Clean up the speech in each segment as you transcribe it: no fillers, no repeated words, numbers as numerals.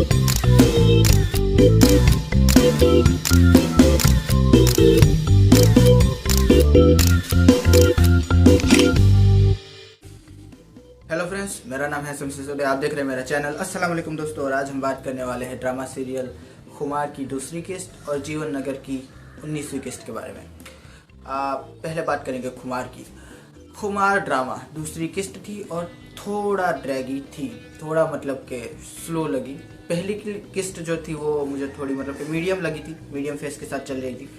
Hello friends, मेरा नाम है शमशी सोडे। आप देख रहे हैं मेरा चैनल। अस्सलाम वालेकुम दोस्तों। और आज हम बात करने वाले हैं ड्रामा सीरियल खुमार की दूसरी किस्त और जीवन नगर की 19वीं किस्त के बारे में। पहले बात करेंगे खुमार की। खुमार ड्रामा दूसरी किस्त थी और थोड़ा ड्रैगी थी, थोड़ा मतलब के स्लो लगी। पहली किस्त जो थी वो मुझे थोड़ी मतलब कि मीडियम लगी थी, मीडियम फेस के साथ चल रही थी।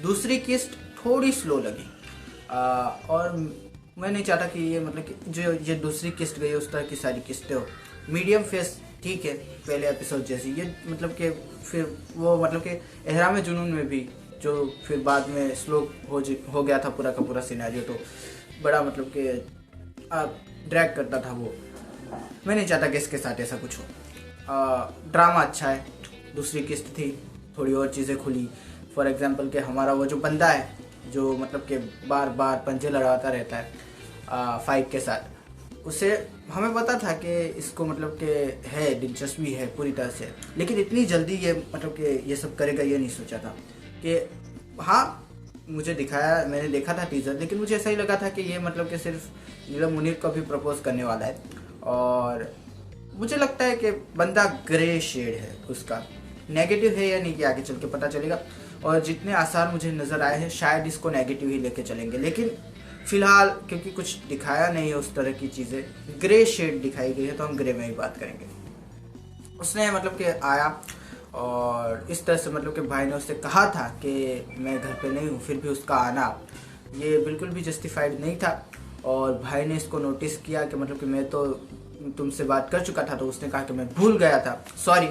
दूसरी किस्त थोड़ी स्लो लगी और मैं नहीं चाहता कि ये मतलब कि जो ये दूसरी किस्त गई उस तरह की सारी किस्तें हो। मीडियम फेस ठीक है पहले एपिसोड जैसी, ये मतलब कि फिर वो मतलब कि एहराम जुनून में भी जो फिर बाद में स्लो हो गया था पूरा का पूरा सिनेरियो, तो बड़ा मतलब कि ड्रैग करता था वो। मैं नहीं चाहता कि इसके साथ ऐसा कुछ हो। ड्रामा अच्छा है। दूसरी किस्त थी, थोड़ी और चीज़ें खुली। फॉर एग्जांपल कि हमारा वो जो बंदा है जो मतलब कि बार बार पंजे लड़ाता रहता है फाइट के साथ, उसे हमें पता था कि इसको मतलब कि है दिलचस्पी है पूरी तरह से, लेकिन इतनी जल्दी ये मतलब कि ये सब करेगा ये नहीं सोचा था। कि हाँ मुझे दिखाया, मैंने देखा था टीजर, लेकिन मुझे ऐसा ही लगा था कि ये मतलब कि सिर्फ नीलम मुनीर को भी प्रपोज करने वाला है। और मुझे लगता है कि बंदा ग्रे शेड है, उसका नेगेटिव है या नहीं कि आगे चल के पता चलेगा। और जितने आसार मुझे नज़र आए हैं शायद इसको नेगेटिव ही लेके चलेंगे, लेकिन फिलहाल क्योंकि कुछ दिखाया नहीं है उस तरह की चीज़ें, ग्रे शेड दिखाई गई है, तो हम ग्रे में ही बात करेंगे। उसने मतलब कि आया और इस तरह से मतलब कि भाई ने उससे कहा था कि मैं घर पे नहीं हूँ, फिर भी उसका आना ये बिल्कुल भी जस्टिफाइड नहीं था। और भाई ने इसको नोटिस किया कि मतलब कि मैं तो तुमसे बात कर चुका था, तो उसने कहा कि मैं भूल गया था, सॉरी।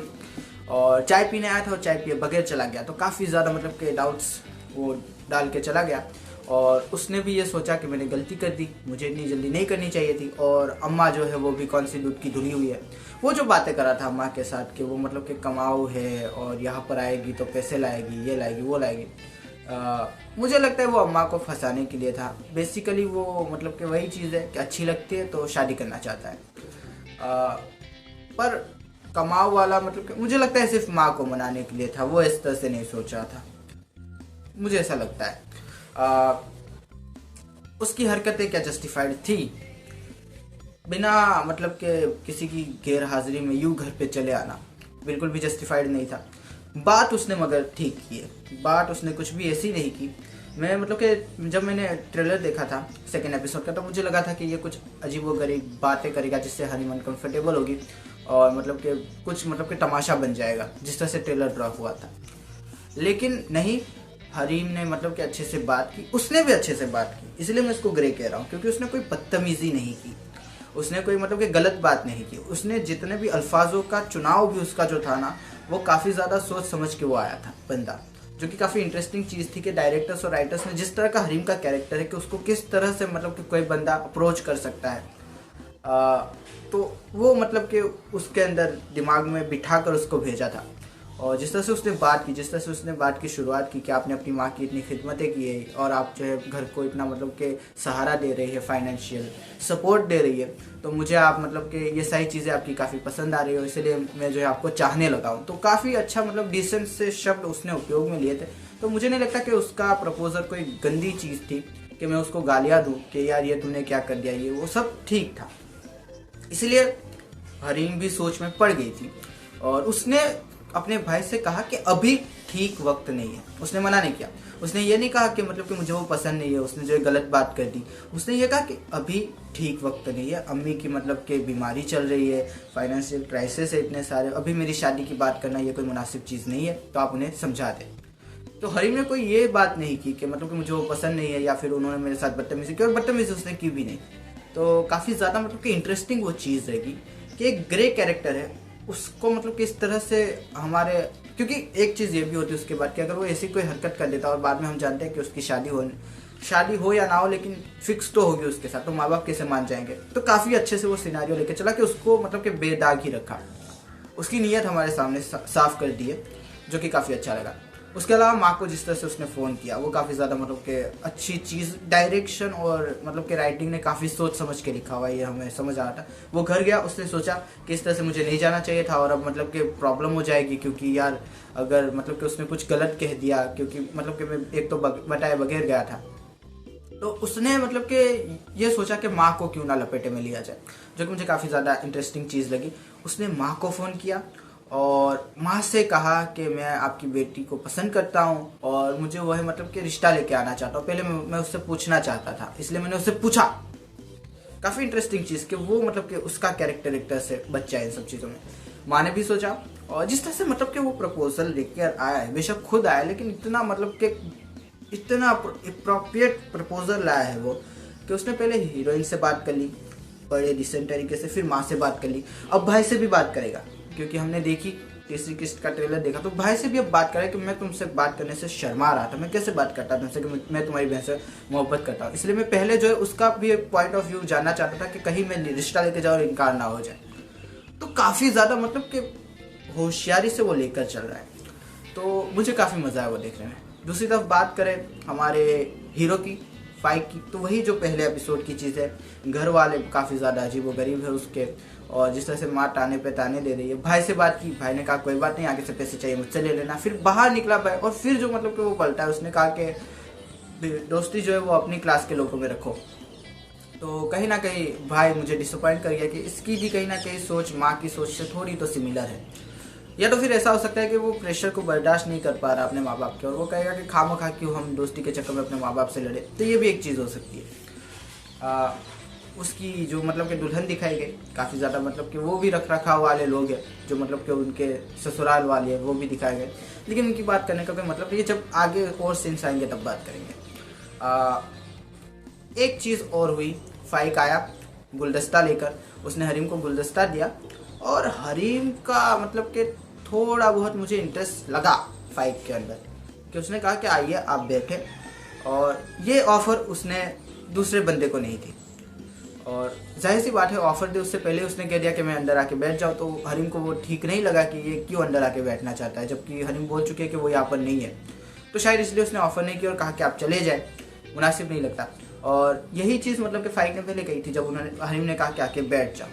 और चाय पीने आया था और चाय पिए बगैर चला गया, तो काफ़ी ज़्यादा मतलब कि डाउट्स वो डाल के चला गया। और उसने भी ये सोचा कि मैंने गलती कर दी, मुझे इतनी जल्दी नहीं करनी चाहिए थी। और अम्मा जो है वो भी कौन सी दूध की धुली हुई है, वो जो बातें कर रहा था अम्मा के साथ कि वो मतलब कि कमाऊ है और यहाँ पर आएगी तो पैसे लाएगी, ये लाएगी वो लाएगी, मुझे लगता है वो अम्मा को फंसाने के लिए था। बेसिकली वो मतलब कि वही चीज़ है कि अच्छी लगती है तो शादी करना चाहता है। पर कमाऊ वाला मतलब कि मुझे लगता है सिर्फ माँ को मनाने के लिए था, वो इस तरह से नहीं सोच रहा था, मुझे ऐसा लगता है। उसकी हरकतें क्या जस्टिफाइड थी? बिना मतलब के किसी की गैर हाजिरी में यूं घर पे चले आना बिल्कुल भी जस्टिफाइड नहीं था। बात उसने मगर ठीक की है, बात उसने कुछ भी ऐसी नहीं की। मैं मतलब कि जब मैंने ट्रेलर देखा था सेकेंड एपिसोड का, तो मुझे लगा था कि ये कुछ अजीबोगरीब बातें करेगा जिससे हनीमन कंफर्टेबल होगी और मतलब कि कुछ मतलब कि तमाशा बन जाएगा, जिस तरह से ट्रेलर ड्रॉ हुआ था। लेकिन नहीं, हरीम ने मतलब कि अच्छे से बात की, उसने भी अच्छे से बात की, इसलिए मैं इसको ग्रे कह रहा हूँ, क्योंकि उसने कोई बदतमीजी नहीं की, उसने कोई मतलब कि गलत बात नहीं की। उसने जितने भी अल्फाजों का चुनाव भी उसका जो था ना, वो काफ़ी ज़्यादा सोच समझ के वो आया था बंदा, जो कि काफ़ी इंटरेस्टिंग चीज़ थी कि डायरेक्टर्स और राइटर्स ने जिस तरह का हरीम का कैरेक्टर है कि उसको किस तरह से मतलब कि कोई बंदा अप्रोच कर सकता है, तो वो मतलब कि उसके अंदर दिमाग में बिठा कर उसको भेजा था। और जिस तरह से उसने बात की, जिस तरह से उसने बात की शुरुआत की कि आपने अपनी माँ की इतनी खिदमतें की है और आप जो है घर को इतना मतलब कि सहारा दे रही है, फाइनेंशियल सपोर्ट दे रही है, तो मुझे आप मतलब कि ये सारी चीज़ें आपकी काफ़ी पसंद आ रही है, इसलिए मैं जो है आपको चाहने लगा हूँ। तो काफ़ी अच्छा मतलब डिसेंट से शब्द उसने उपयोग में लिए थे। तो मुझे नहीं लगता कि उसका प्रपोजल कोई गंदी चीज़ थी कि मैं उसको गालियाँ दूँ कि यार ये तुमने क्या कर दिया, ये वो सब ठीक था। इसलिए हरीम भी सोच में पड़ गई थी और उसने अपने भाई से कहा कि अभी ठीक वक्त नहीं है। उसने मना नहीं किया, उसने ये नहीं कहा कि मतलब कि मुझे वो पसंद नहीं है, उसने जो गलत बात कर दी। उसने ये कहा कि अभी ठीक वक्त नहीं है, अम्मी की मतलब कि बीमारी चल रही है, फाइनेंशियल क्राइसिस है इतने सारे, अभी मेरी शादी की बात करना ये कोई मुनासिब चीज़ नहीं है, तो आप उन्हें समझा दें। तो हरीम ने कोई ये बात नहीं की कि मतलब कि मुझे वो पसंद नहीं है या फिर उन्होंने मेरे साथ बदतमीजी की, और बदतमीजी उसने की भी नहीं। तो काफ़ी ज़्यादा मतलब कि इंटरेस्टिंग वो चीज़ रहेगी कि एक ग्रे कैरेक्टर है, उसको मतलब कि इस तरह से हमारे, क्योंकि एक चीज़ ये भी होती है उसके बाद कि अगर वो ऐसी कोई हरकत कर देता और बाद में हम जानते हैं कि उसकी शादी हो या ना हो, लेकिन फिक्स तो होगी उसके साथ, तो माँ बाप कैसे मान जाएंगे। तो काफ़ी अच्छे से वो सिनारियो लेके चला कि उसको मतलब कि बेदाग ही रखा, उसकी नीयत हमारे सामने साफ कर दी है, जो कि काफ़ी अच्छा लगा। उसके अलावा माँ को जिस तरह से उसने फ़ोन किया वो काफ़ी ज़्यादा मतलब कि अच्छी चीज़, डायरेक्शन और मतलब कि राइटिंग ने काफ़ी सोच समझ के लिखा हुआ, ये हमें समझ आ रहा था। वो घर गया, उसने सोचा कि इस तरह से मुझे नहीं जाना चाहिए था और अब मतलब कि प्रॉब्लम हो जाएगी, क्योंकि यार अगर मतलब कि उसने कुछ गलत कह दिया, क्योंकि मतलब कि मैं एक तो बताए बगैर गया था, तो उसने मतलब कि ये सोचा कि माँ को क्यों ना लपेटे में लिया जाए, जो कि मुझे काफ़ी ज़्यादा इंटरेस्टिंग चीज़ लगी। उसने माँ को फ़ोन किया और माँ से कहा कि मैं आपकी बेटी को पसंद करता हूँ और मुझे वह मतलब कि रिश्ता लेके आना चाहता हूँ। पहले मैं उससे पूछना चाहता था, इसलिए मैंने उससे पूछा। काफ़ी इंटरेस्टिंग चीज़ कि वो मतलब कि उसका कैरेक्टर से बच्चा है इन सब चीज़ों में। माँ ने भी सोचा, और जिस तरह से मतलब कि वो प्रपोजल लेकर आया है, बेशक खुद आया, लेकिन इतना मतलब कि इतना अप्रोप्रिएट प्रपोजल लाया है वो, कि उसने पहले हीरोइन से बात कर ली बड़े डिसेंट तरीके से, फिर माँ से बात कर ली, अब भाई से भी बात करेगा, क्योंकि हमने देखी तीसरी किस्त का ट्रेलर देखा तो भाई से भी अब बात करे कि मैं तुमसे बात करने से शर्मा रहा था, मैं कैसे बात करता तुमसे कि मैं तुम्हारी बहन से मोहब्बत करता हूँ। इसलिए मैं पहले जो है उसका भी एक पॉइंट ऑफ व्यू जानना चाहता था कि कहीं मैं रिश्ता लेके जाऊँ और इनकार ना हो जाए। तो काफ़ी ज़्यादा मतलब कि होशियारी से वो लेकर चल रहा है, तो मुझे काफ़ी मज़ा आया वो देखने में। दूसरी तरफ बात करें हमारे हीरो की, फाइक की, तो वही जो पहले एपिसोड की चीज़ है, घर वाले काफ़ी ज़्यादा अजीब व गरीब है उसके, और जिस तरह से माँ ताने पे ताने दे रही है। भाई से बात की, भाई ने कहा कोई बात नहीं, आगे से पैसे चाहिए मुझसे ले लेना। फिर बाहर निकला भाई, और फिर जो मतलब कि वो पलटा है, उसने कहा कि दोस्ती जो है वो अपनी क्लास के लोगों में रखो। तो कहीं ना कहीं भाई मुझे डिसअपॉइंट कर गया कि इसकी भी कहीं ना कहीं सोच माँ की सोच से थोड़ी तो सिमिलर है। या तो फिर ऐसा हो सकता है कि वो प्रेशर को बर्दाश्त नहीं कर पा रहा अपने माँ बाप के, और वो कहेगा कि खामखा क्यों हम दोस्ती के चक्कर में अपने माँ बाप से लड़े। तो ये भी एक चीज़ हो सकती है। उसकी जो मतलब कि दुल्हन दिखाई गई, काफ़ी ज़्यादा मतलब कि वो भी रख रखाव वाले लोग हैं, जो मतलब कि उनके ससुराल वाले हैं वो भी दिखाए गए, लेकिन उनकी बात करने का कोई मतलब नहीं है। जब आगे और सीन्स आएंगे तब बात करेंगे। एक चीज़ और हुई, फाइक आया गुलदस्ता लेकर, उसने हरीम को गुलदस्ता दिया, और हरीम का मतलब कि थोड़ा बहुत मुझे इंटरेस्ट लगा फाइक के अंदर, कि उसने कहा कि आइए आप बैठे, और ये ऑफ़र उसने दूसरे बंदे को नहीं दी, और जाहिर सी बात है ऑफ़र दे उससे पहले उसने कह दिया कि मैं अंदर आके बैठ जाऊँ, तो हरीम को वो ठीक नहीं लगा कि ये क्यों अंदर आके बैठना चाहता है, जबकि हरीम बोल चुके हैं कि वो यहाँ पर नहीं है। तो शायद इसलिए उसने ऑफ़र नहीं किया और कहा कि आप चले जाए, मुनासिब नहीं लगता। और यही चीज़ मतलब कि फाइक ने पहले कही थी, जब उन्होंने हरीम ने कहा कि आके बैठ जाओ,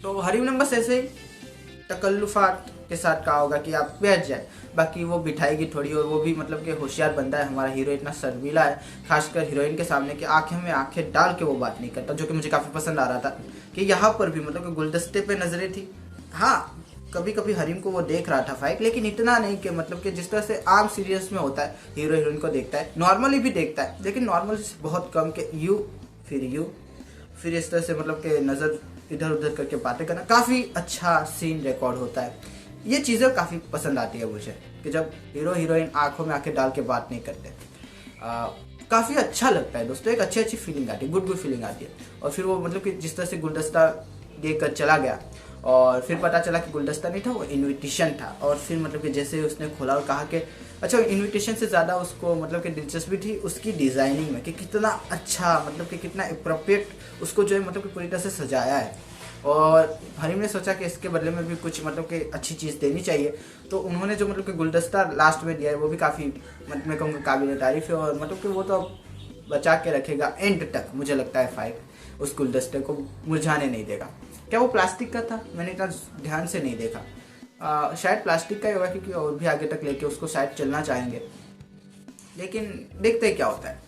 तो हरीम ने बस ऐसे ही तकल्लुफ़ात के साथ कहा होगा कि आप बैठ जाए, बाकी वो बिठाएगी थोड़ी। और वो भी मतलब कि होशियार बंदा है हमारा हीरो, इतना शर्मीला है खासकर हीरोइन के सामने कि आंखें में आंखें डाल के वो बात नहीं करता, जो कि मुझे काफ़ी पसंद आ रहा था। कि यहाँ पर भी मतलब कि गुलदस्ते पे नज़रें थी, हाँ कभी कभी हरीम को वो देख रहा था फाइक, लेकिन इतना नहीं कि मतलब कि जिस तरह से आम सीरियल्स में होता है हीरो हीरोइन को देखता है, नॉर्मली भी देखता है, लेकिन नॉर्मल से बहुत कम के यू फिर इस तरह से मतलब कि नज़र इधर उधर करके बातें करना, काफ़ी अच्छा सीन रिकॉर्ड होता है। ये चीज़ें काफ़ी पसंद आती है मुझे, कि जब हीरो हीरोइन आंखों में आंखें डाल के बात नहीं करते, काफ़ी अच्छा लगता है दोस्तों, एक अच्छी फीलिंग आती है, गुड फीलिंग आती है। और फिर वो मतलब कि जिस तरह से गुलदस्ता देकर चला गया, और फिर पता चला कि गुलदस्ता नहीं था, वो इनविटेशन था। और फिर मतलब कि जैसे उसने खोला और कहा कि अच्छा, इनविटेशन से ज़्यादा उसको मतलब कि दिलचस्पी थी उसकी डिज़ाइनिंग में, कि कितना अच्छा मतलब कि कितना अप्रोप्रिएट उसको जो है मतलब कि पूरी तरह से सजाया है। और हरीम ने सोचा कि इसके बदले में भी कुछ मतलब कि अच्छी चीज़ देनी चाहिए, तो उन्होंने जो मतलब कि गुलदस्ता लास्ट में दिया है वो भी काफ़ी मतलब मैं कहूँगा काबिल तारीफ़ है, और मतलब कि वो तो बचा के रखेगा एंड तक, मुझे लगता है फाइक उस गुलदस्ते को मुरझाने नहीं देगा। क्या वो प्लास्टिक का था? मैंने इतना ध्यान से नहीं देखा, शायद प्लास्टिक का ही होगा, क्योंकि और भी आगे तक लेके उसको शायद चलना चाहेंगे, लेकिन देखते हैं क्या होता है।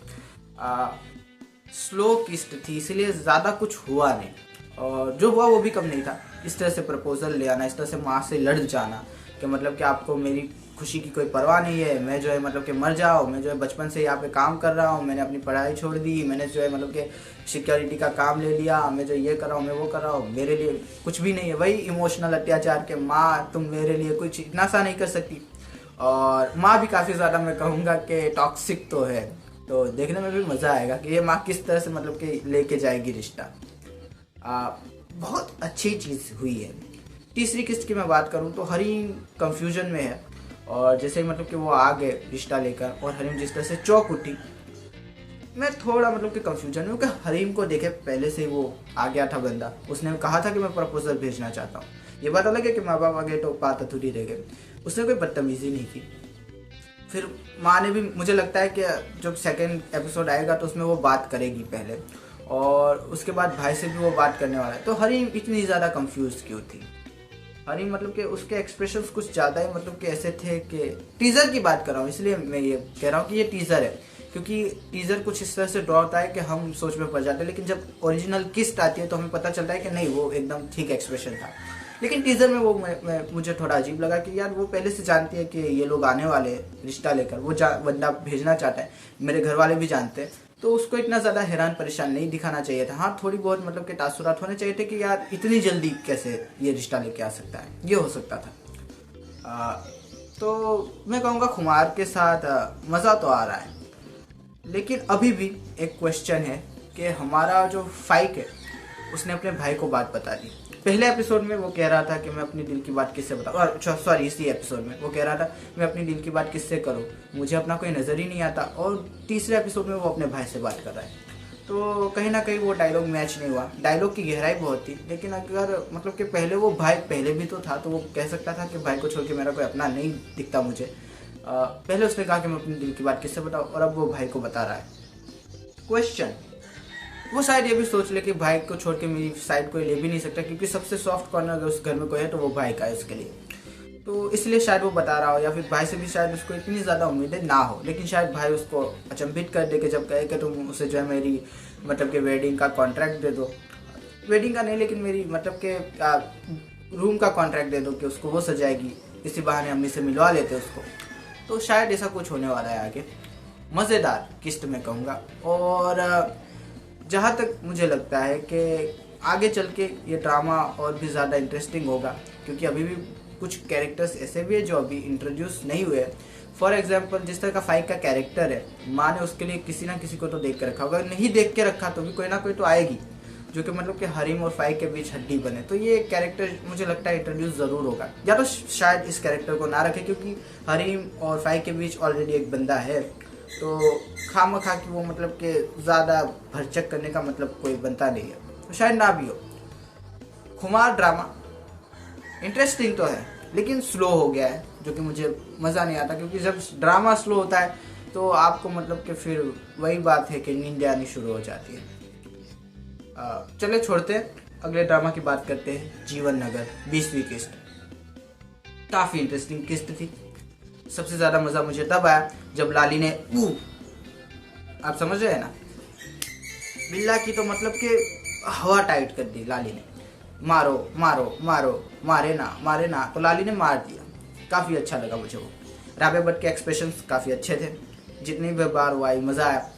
स्लो किस्त थी इसलिए ज़्यादा कुछ हुआ नहीं, और जो हुआ वो भी कम नहीं था। इस तरह से प्रपोजल ले आना, इस तरह से माँ से लड़ जाना, कि मतलब कि आपको मेरी खुशी की कोई परवाह नहीं है, मैं जो है मतलब कि मर जाओ, मैं जो है बचपन से यहाँ पे काम कर रहा हूँ, मैंने अपनी पढ़ाई छोड़ दी, मैंने जो है मतलब कि सिक्योरिटी का काम ले लिया, मैं जो ये कर रहा हूँ मैं वो कर रहा हूँ, मेरे लिए कुछ भी नहीं है। वही इमोशनल अत्याचार के माँ तुम मेरे लिए कुछ इतना सा नहीं कर सकती। और माँ भी काफ़ी ज़्यादा मैं कहूँगा कि टॉक्सिक तो है, तो देखने में भी मज़ा आएगा कि ये माँ किस तरह से मतलब कि लेके जाएगी रिश्ता। बहुत अच्छी चीज़ हुई है। तीसरी किस्त की मैं बात करूं तो हरीम कंफ्यूजन में है, और जैसे मतलब कि वो आ गए रिश्ता लेकर, और हरीम जिस तरह से चौंक उठी, मैं थोड़ा मतलब कि कंफ्यूजन में, क्योंकि हरीम को देखे पहले से ही वो आ गया था बंदा, उसने कहा था कि मैं प्रपोजल भेजना चाहता हूँ। ये बात अलग है कि माँ बाप आ गए तो बात अधूरी रह गई, उसने कोई बदतमीजी नहीं की। फिर माँ ने भी, मुझे लगता है कि जब सेकंड एपिसोड आएगा तो उसमें वो बात करेगी पहले, और उसके बाद भाई से भी वो बात करने वाला है। तो हरी इतनी ज़्यादा कंफ्यूज क्यों थी? हरी मतलब कि उसके एक्सप्रेशंस कुछ ज़्यादा ही मतलब कि ऐसे थे कि, टीज़र की बात कर रहा हूँ इसलिए मैं ये कह रहा हूँ कि ये टीज़र है, क्योंकि टीज़र कुछ इस तरह से ड्रॉ होता है कि हम सोच में पड़ जाते हैं, लेकिन जब ओरिजिनल किस्त आती है तो हमें पता चलता है कि नहीं, वो एकदम ठीक एक्सप्रेशन था। लेकिन टीज़र में वो मुझे थोड़ा अजीब लगा कि यार वो पहले से जानती है कि ये लोग आने वाले हैं रिश्ता लेकर, वो बंदा भेजना चाहता है, मेरे घर वाले भी जानते हैं, तो उसको इतना ज़्यादा हैरान परेशान नहीं दिखाना चाहिए था। हाँ, थोड़ी बहुत मतलब कि तासुरात होने चाहिए थे कि यार इतनी जल्दी कैसे ये रिश्ता लेके आ सकता है, ये हो सकता था। तो मैं कहूँगा खुमार के साथ मज़ा तो आ रहा है, लेकिन अभी भी एक क्वेश्चन है कि हमारा जो फाइक है उसने अपने भाई को बात बता दी। पहले एपिसोड में वो कह रहा था कि मैं अपनी दिल की बात किससे बताऊँ, और सॉरी इसी एपिसोड में वो कह रहा था मैं अपनी दिल की बात किससे करूँ, मुझे अपना कोई नज़र ही नहीं आता, और तीसरे एपिसोड में वो अपने भाई से बात कर रहा है। तो कहीं ना कहीं वो डायलॉग मैच नहीं हुआ। डायलॉग की गहराई बहुत थी, लेकिन अगर मतलब कि पहले वो भाई पहले भी तो था, तो वो कह सकता था कि भाई को छोड़ के मेरा कोई अपना नहीं दिखता मुझे। पहले उसने कहा कि मैं अपनी दिल की बात किससे बताऊँ, और अब वो भाई को बता रहा है। क्वेश्चन, वो शायद ये भी सोच ले कि भाई को छोड़ के मेरी साइड कोई ले भी नहीं सकता, क्योंकि सबसे सॉफ्ट कॉर्नर अगर उस घर में कोई है तो वो भाई का है उसके लिए, तो इसलिए शायद वो बता रहा हो, या फिर भाई से भी शायद उसको इतनी ज़्यादा उम्मीदें ना हो, लेकिन शायद भाई उसको अचंभित कर दे कि जब कहे कि तुम उसे जो है मेरी मतलब कि वेडिंग का कॉन्ट्रैक्ट दे दो, वेडिंग का नहीं लेकिन मेरी मतलब कि रूम का कॉन्ट्रैक्ट दे दो कि उसको वो सजाएगी, इसी बहाने अम्मी से मिलवा लेते उसको। तो शायद ऐसा कुछ होने वाला है आगे। मज़ेदार किस्त में कहूँगा। और जहाँ तक मुझे लगता है कि आगे चल के ये ड्रामा और भी ज़्यादा इंटरेस्टिंग होगा, क्योंकि अभी भी कुछ कैरेक्टर्स ऐसे भी है जो अभी इंट्रोड्यूस नहीं हुए हैं। फॉर एग्जांपल, जिस तरह का फाइक का कैरेक्टर है, माँ ने उसके लिए किसी ना किसी को तो देख के रखा होगा, नहीं देख के रखा तो भी कोई ना कोई तो आएगी जो कि मतलब कि हरीम और फाइक के बीच हड्डी बने। तो ये कैरेक्टर मुझे लगता है इंट्रोड्यूस ज़रूर होगा, या तो शायद इस कैरेक्टर को ना रखे, क्योंकि हरीम और फाइक के बीच ऑलरेडी एक बंदा है, तो खामखा कि वो मतलब कि ज़्यादा भरचक करने का मतलब कोई बनता नहीं है, तो शायद ना भी हो। खुमार ड्रामा इंटरेस्टिंग तो है, लेकिन स्लो हो गया है, जो कि मुझे मज़ा नहीं आता, क्योंकि जब ड्रामा स्लो होता है तो आपको मतलब कि फिर वही बात है कि नींद आनी शुरू हो जाती है। चले छोड़ते हैं, अगले ड्रामा की बात करते हैं। जीवन नगर 20वीं किस्त काफ़ी इंटरेस्टिंग किस्त थी। सबसे ज़्यादा मज़ा मुझे तब आया जब लाली ने आप समझ रहे हैं ना, बिल्ला की तो मतलब कि हवा टाइट कर दी लाली ने, मारो मारो मारो, मारे ना, तो लाली ने मार दिया। काफ़ी अच्छा लगा मुझे वो। राबे भट्ट के एक्सप्रेशंस काफ़ी अच्छे थे, जितनी भी बार वो आई मज़ा आया।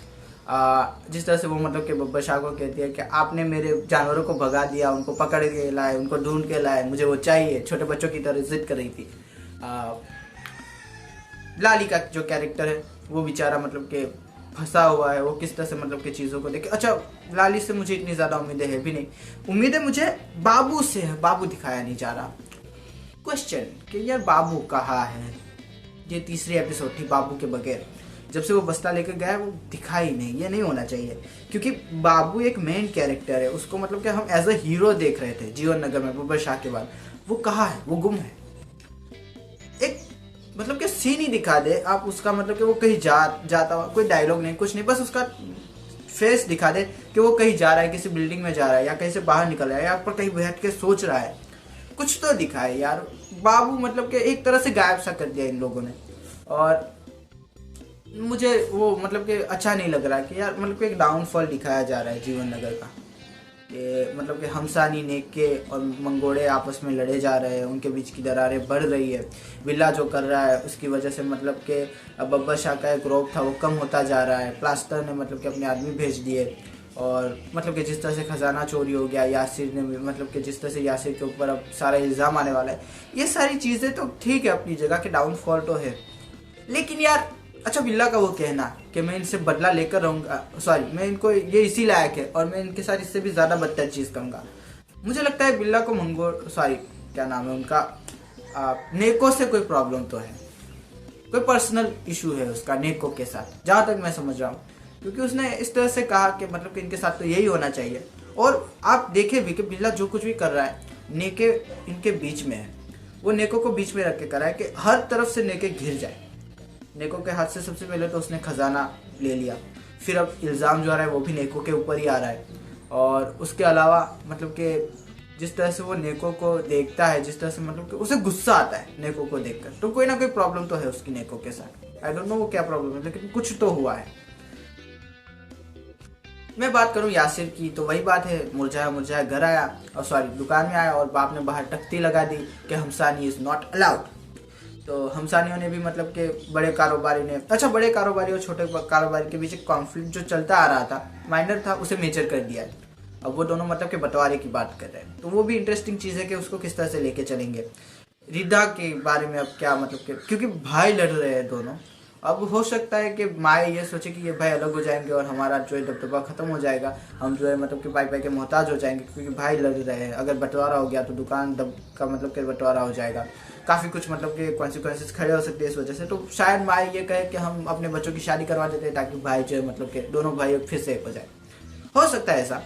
जिस तरह से वो मतलब कि बब्बर शाह को कहती है कि आपने मेरे जानवरों को भगा दिया, उनको पकड़ के लाए, उनको ढूंढ के लाए, मुझे वो चाहिए, छोटे बच्चों की तरह जिद कर रही थी। लाली का जो कैरेक्टर है वो बेचारा मतलब कि फंसा हुआ है, वो किस तरह से मतलब कि चीज़ों को देखे। अच्छा, लाली से मुझे इतनी ज़्यादा उम्मीदें है भी नहीं, उम्मीदें मुझे बाबू से है, बाबू दिखाया नहीं जा रहा। क्वेश्चन कि यार बाबू कहाँ है? ये तीसरी एपिसोड थी बाबू के बगैर, जब से वो बस्ता लेकर गया है वो दिखा ही नहीं। ये नहीं होना चाहिए, क्योंकि बाबू एक मेन कैरेक्टर है, उसको मतलब कि हम एज अ हीरो देख रहे थे जीवन नगर में बब्बर शाह के बाद। वो कहाँ है? वो गुम है। एक मतलब कि सीन ही दिखा दे आप उसका, मतलब कि वो कहीं जाता हुआ, कोई डायलॉग नहीं, कुछ नहीं, बस उसका फेस दिखा दे कि वो कहीं जा रहा है, किसी बिल्डिंग में जा रहा है, या कहीं से बाहर निकल रहा है, या पर कहीं बैठ के सोच रहा है, कुछ तो दिखाए यार। बाबू मतलब कि एक तरह से गायब सा कर दिया इन लोगों ने, और मुझे वो मतलब कि अच्छा नहीं लग रहा कि यार मतलब कि एक डाउनफॉल दिखाया जा रहा है जीवन नगर का, कि मतलब कि हमसानी नेके और मंगोड़े आपस में लड़े जा रहे हैं, उनके बीच की दरारें बढ़ रही है। बिल्ला जो कर रहा है उसकी वजह से मतलब कि बब्बर शाह का एक रौब था वो कम होता जा रहा है। प्लास्टर ने मतलब कि अपने आदमी भेज दिए, और मतलब कि जिस तरह से खजाना चोरी हो गया, यासिर ने मतलब कि जिस तरह से यासिर के ऊपर अब सारा इल्ज़ाम आने वाला है, ये सारी चीज़ें तो ठीक है अपनी जगह के, डाउनफॉल तो है। लेकिन यार अच्छा, बिल्ला का वो कहना कि मैं इनसे बदला लेकर रहूँगा, सॉरी मैं इनको, ये इसी लायक है और मैं इनके साथ इससे भी ज़्यादा बदतर चीज़ करूँगा। मुझे लगता है बिल्ला को क्या नाम है उनका, नेको से कोई प्रॉब्लम तो है, कोई पर्सनल इशू है उसका नेको के साथ, जहाँ तक मैं समझ रहा हूँ, क्योंकि उसने इस तरह से कहा कि मतलब कि इनके साथ तो यही होना चाहिए। और आप देखें भी कि बिल्ला जो कुछ भी कर रहा है नेके इनके बीच में है, वो नेको को बीच में रख के कर रहा है कि हर तरफ से नेके घिर जाए। नेको के हाथ से सबसे पहले तो उसने खजाना ले लिया, फिर अब इल्ज़ाम जो आ रहा है वो भी नेको के ऊपर ही आ रहा है। और उसके अलावा मतलब कि जिस तरह से वो नेको को देखता है, जिस तरह से मतलब कि उसे गुस्सा आता है नेको को देखकर, तो कोई ना कोई प्रॉब्लम तो है उसकी नेको के साथ। आई डोंट नो वो क्या प्रॉब्लम है, लेकिन कुछ तो हुआ है। मैं बात करूं यासिर की, तो वही बात है, मुरझाया मुरझाया घर आया, और सॉरी दुकान में आया, और बाप ने बाहर तख्ती लगा दी कि हमसानी इज नॉट अलाउड। तो हमसानियों ने भी मतलब कि बड़े कारोबारी ने, अच्छा बड़े कारोबारी और छोटे कारोबारी के बीच एक कॉन्फ्लिक्ट जो चलता आ रहा था, माइनर था, उसे मेजर कर दिया है। अब वो दोनों मतलब कि बंटवारे की बात कर रहे हैं, तो वो भी इंटरेस्टिंग चीज़ है कि उसको किस तरह से लेके चलेंगे। रिदा के बारे में अब क्या मतलब कि, क्योंकि भाई लड़ रहे हैं दोनों, अब हो सकता है कि माए ये सोचे कि ये भाई अलग हो जाएंगे और हमारा जो है दबदबा खत्म हो जाएगा, हम जो है मतलब कि भाई भाई के मोहताज हो जाएंगे, क्योंकि भाई लड़ रहे हैं। अगर बंटवारा हो गया तो दुकान दब का मतलब कि बंटवारा हो जाएगा, काफ़ी कुछ मतलब कि कॉन्सिक्वेंसेस खड़े हो सकते हैं इस वजह से। तो शायद माए ये कहे कि हम अपने बच्चों की शादी करवा देते हैं ताकि भाई जो है मतलब कि दोनों भाई फिर से एक हो जाए। हो सकता है ऐसा,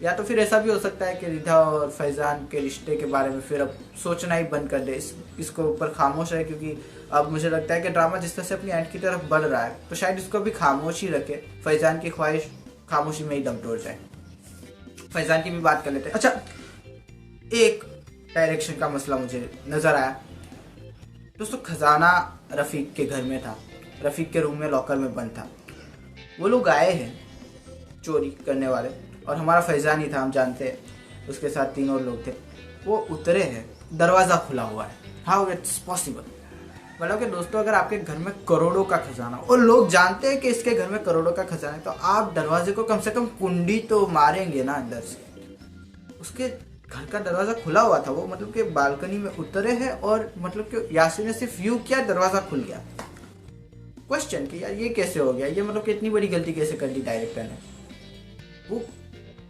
या तो फिर ऐसा भी हो सकता है कि रिधा और फैजान के रिश्ते के बारे में फिर अब सोचना ही बंद कर दे, इसको ऊपर खामोश है। क्योंकि अब मुझे लगता है कि ड्रामा जिस तरह से अपनी एंड की तरफ बढ़ रहा है, तो शायद इसको भी खामोश ही रखे, फैजान की ख्वाहिश खामोशी में ही दम तोड़ जाए। फैजान की भी बात कर लेते हैं। अच्छा, एक डायरेक्शन का मसला मुझे नजर आया दोस्तों। खजाना रफीक के घर में था, रफीक के रूम में लॉकर में बंद था। वो लोग आए हैं चोरी करने वाले, और हमारा फैजान ही था, हम जानते हैं, उसके साथ 3 और लोग थे। वो उतरे हैं, दरवाज़ा खुला हुआ है। How it's possible? मतलब कि दोस्तों, अगर आपके घर में करोड़ों का खजाना, और लोग जानते हैं कि इसके घर में करोड़ों का खजाना है, तो आप दरवाजे को कम से कम कुंडी तो मारेंगे ना अंदर से। उसके घर का दरवाज़ा खुला हुआ था, वो मतलब कि बालकनी में उतरे हैं, और मतलब कि यासिर ने सिर्फ व्यू किया, दरवाज़ा खुल गया। क्वेश्चन कि यार ये कैसे हो गया, ये मतलब कि इतनी बड़ी गलती कैसे कर दी डायरेक्टर ने। वो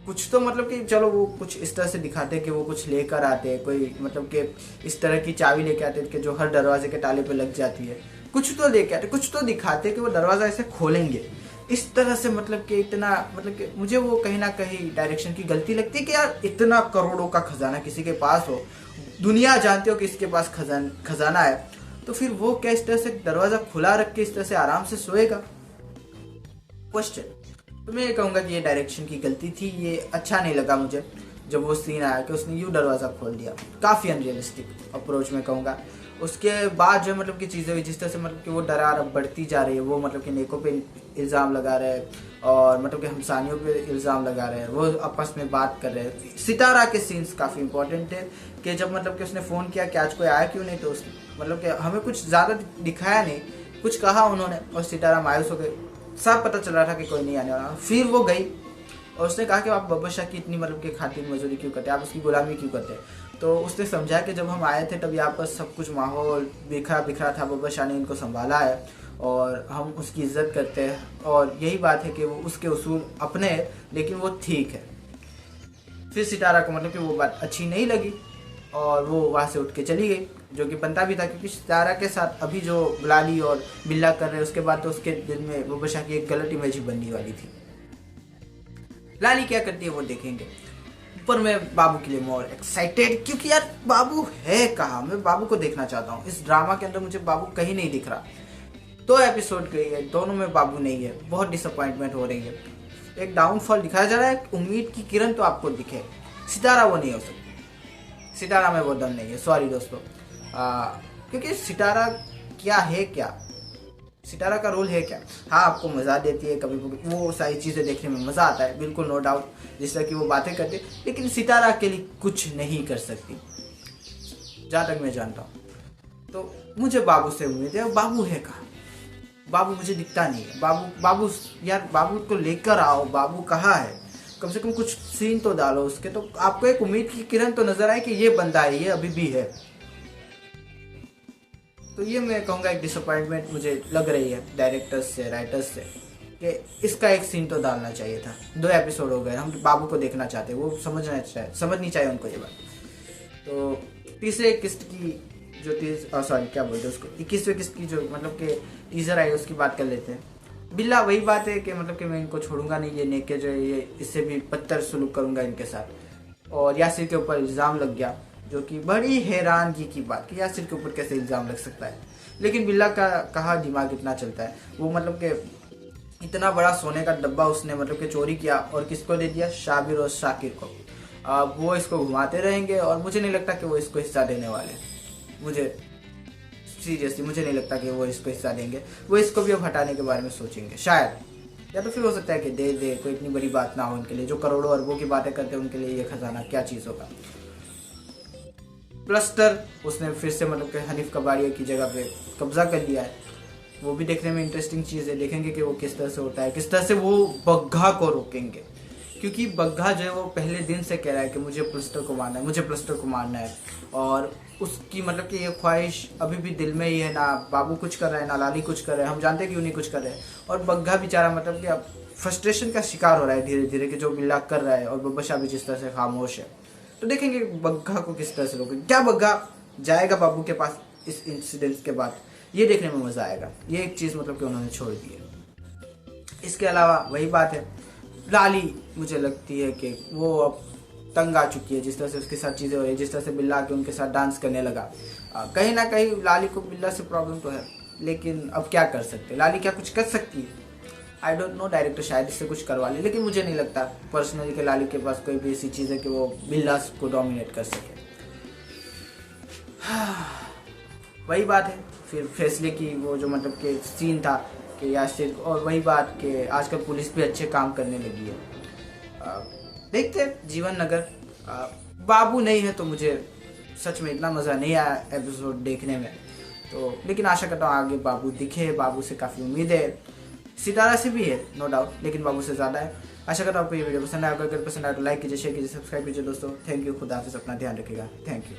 कुछ तो मतलब कि चलो वो कुछ इस तरह से दिखाते कि वो कुछ लेकर आते, कोई मतलब कि इस तरह की चाबी लेके आते कि जो हर दरवाजे के ताले पे लग जाती है, कुछ तो लेके आते, कुछ तो दिखाते कि वो दरवाज़ा ऐसे खोलेंगे इस तरह से। मतलब कि इतना मतलब कि मुझे वो कहीं ना कहीं डायरेक्शन की गलती लगती है कि यार इतना करोड़ों का खजाना किसी के पास हो, दुनिया जानते हो कि इसके पास खजाना है, तो फिर वो क्या इस तरह से दरवाज़ा खुला रख के इस तरह से आराम से सोएगा? क्वेश्चन। तो मैं ये कहूँगा कि ये डायरेक्शन की गलती थी, ये अच्छा नहीं लगा मुझे जब वो सीन आया कि उसने यूँ दरवाज़ा खोल दिया। काफ़ी अनरियलिस्टिक अप्रोच मैं कहूँगा। उसके बाद जो मतलब कि चीज़ें हुई, जिस तरह से मतलब कि वो दरार अब बढ़ती जा रही है, वो मतलब कि नेको पे इल्ज़ाम लगा रहे हैं, और मतलब कि हमसानियों पे इल्ज़ाम लगा रहे हैं, वो आपस में बात कर रहे हैं। सितारा के सीन्स काफ़ी इंपॉर्टेंट थे कि जब मतलब कि उसने फ़ोन किया कि आज कोई आया क्यों नहीं, तो उस मतलब कि हमें कुछ ज़्यादा दिखाया नहीं, कुछ कहा उन्होंने, और सितारा मायूस हो गई। सब पता चल रहा था कि कोई नहीं आने वाला। फिर वो गई और उसने कहा कि आप बब्बर शाह की इतनी मतलब कि खातिर मजदूरी क्यों करते, आप उसकी गुलामी क्यों करते। तो उसने समझा कि जब हम आए थे तब यहाँ पर सब कुछ माहौल बिखरा बिखरा था, बब्बर शाह ने इनको संभाला है और हम उसकी इज्जत करते हैं, और यही बात है कि वो उसके उसूल अपने हैं, लेकिन वो ठीक है। फिर सितारा को मतलब कि वो बात अच्छी नहीं लगी और वो वहाँ से उठ के चली गई, जो कि बनता भी था, क्योंकि सितारा के साथ अभी जो लाली और बिल्ला कर रहे हैं, उसके बाद तो उसके दिल में बब्बर शाह की एक गलत इमेज ही बनने वाली थी। लाली क्या करती है वो देखेंगे। पर मैं बाबू के लिए मोर एक्साइटेड, क्योंकि यार बाबू है कहाँ, मैं बाबू को देखना चाहता हूँ। इस ड्रामा के अंदर मुझे बाबू कहीं नहीं दिख रहा। 2 एपिसोड गई है, दोनों में बाबू नहीं है, बहुत डिसअपॉइंटमेंट हो रही है। एक डाउनफॉल दिखाया जा रहा है, उम्मीद की किरण तो आपको दिखे। सितारा वो नहीं हो सकती, सितारा में वो दम नहीं है, सॉरी दोस्तों। क्योंकि सितारा क्या है, क्या सितारा का रोल है क्या? हाँ, आपको मज़ा देती है कभी कभी, वो सारी चीज़ें देखने में मज़ा आता है, बिल्कुल नो डाउट, जिस तरह की वो बातें करते, लेकिन सितारा के लिए कुछ नहीं कर सकती जहाँ तक मैं जानता हूँ। तो मुझे बाबू से उम्मीद है, बाबू है कहाँ? बाबू मुझे दिखता नहीं है। बाबू यार, बाबू को लेकर आओ, बाबू कहाँ है? कम से कम कुछ सीन तो डालो उसके, तो आपको एक उम्मीद की किरण तो नजर आए कि ये बंदा है, ये अभी भी है। तो ये मैं कहूँगा एक डिसअपॉइंटमेंट मुझे लग रही है डायरेक्टर्स से, राइटर्स से, कि इसका एक सीन तो डालना चाहिए था। 2 एपिसोड हो गए, हम बाबू को देखना चाहते हैं, वो समझनी चाहिए उनको ये बात। तो तीसरे किस्त की जो क्या बोलते हैं उसको, 21वें किस्त की जो मतलब कि टीजर आई, उसकी बात कर लेते हैं। बिल्ला वही बात है कि मतलब कि मैं इनको छोड़ूंगा नहीं, ये नेके जो है ये इससे भी बदतर सुलूक करूंगा इनके साथ। और यासिर के ऊपर इल्ज़ाम लग गया, जो कि बड़ी हैरानगी की बात कि यासिर के ऊपर कैसे इल्ज़ाम लग सकता है। लेकिन बिल्ला का कहाँ दिमाग इतना चलता है, वो मतलब कि इतना बड़ा सोने का डब्बा उसने मतलब कि चोरी किया और किसको दे दिया, शाबिर और शाकिर को। वो इसको घुमाते रहेंगे और मुझे नहीं लगता कि वो इसको हिस्सा देने वाले, मुझे सीरियसली मुझे नहीं लगता कि वो इसको हिस्सा देंगे। वो इसको भी अब हटाने के बारे में सोचेंगे शायद, या तो फिर हो सकता है कि दे दे, कोई इतनी बड़ी बात ना हो उनके लिए। जो करोड़ों अरबों की बातें करते हैं उनके लिए ये खजाना क्या चीज़ होगा। प्लस्टर उसने फिर से मतलब कि हनीफ कबाड़िया की जगह पे कब्जा कर लिया है, वो भी देखने में इंटरेस्टिंग चीज़ है। देखेंगे कि वो किस तरह से होता है, किस तरह से वो बग्घा को रोकेंगे, क्योंकि बग्घा जो है वो पहले दिन से कह रहा है कि मुझे प्लस्टर को मारना है, मुझे प्लस्टर को मारना है। और उसकी मतलब कि ये ख्वाहिश अभी भी दिल में ही है, ना बाबू कुछ कर रहा है ना लाली कुछ कर रहे हैं, हम जानते हैं कि उन्हीं कुछ कर रहे हैं। और बग्घा बेचारा मतलब कि अब फ्रस्ट्रेशन का शिकार हो रहा है धीरे धीरे कि जो बिल्ला कर रहा है, और बब्बर शाह भी जिस तरह से खामोश है। तो देखेंगे बग्घा को किस तरह से रोकेंगे, क्या बग्घा जाएगा बाबू के पास इस इंसिडेंट के बाद, ये देखने में मज़ा आएगा। ये एक चीज़ मतलब कि उन्होंने छोड़ दी है। इसके अलावा वही बात है, लाली मुझे लगती है कि वो अब तंग आ चुकी है जिस तरह से उसके साथ चीज़ें हो रही है, जिस तरह से बिल्ला के उनके साथ डांस करने लगा। कहीं ना कहीं लाली को बिल्ला से प्रॉब्लम तो है, लेकिन अब क्या कर सकते, लाली क्या कुछ कर सकती है, आई डोंट नो। डायरेक्टर शायद इससे कुछ करवा ले, लेकिन मुझे नहीं लगता पर्सनली कि लाली के पास कोई भी ऐसी चीज़ है कि वो बिल्ला को डोमिनेट कर सके। वही बात है फिर फैसले की, वो जो मतलब कि सीन था कि यासिर, और वही बात कि आजकल पुलिस भी अच्छे काम करने लगी है। देखते हैं जीवन नगर। बाबू नहीं है तो मुझे सच में इतना मज़ा नहीं आया एपिसोड देखने में, तो लेकिन आशा करता हूँ आगे बाबू दिखे। बाबू से काफ़ी उम्मीद है, सितारा से भी है नो डाउट, लेकिन बाबू से ज़्यादा है। आशा करता हूँ आपको ये वीडियो पसंद आएगा। अगर पसंद आए तो लाइक कीजिए, शेयर कीजिए, सब्सक्राइब कीजिए दोस्तों। थैंक यू, खुदा हाफिज़, अपना ध्यान रखिएगा। Thank you.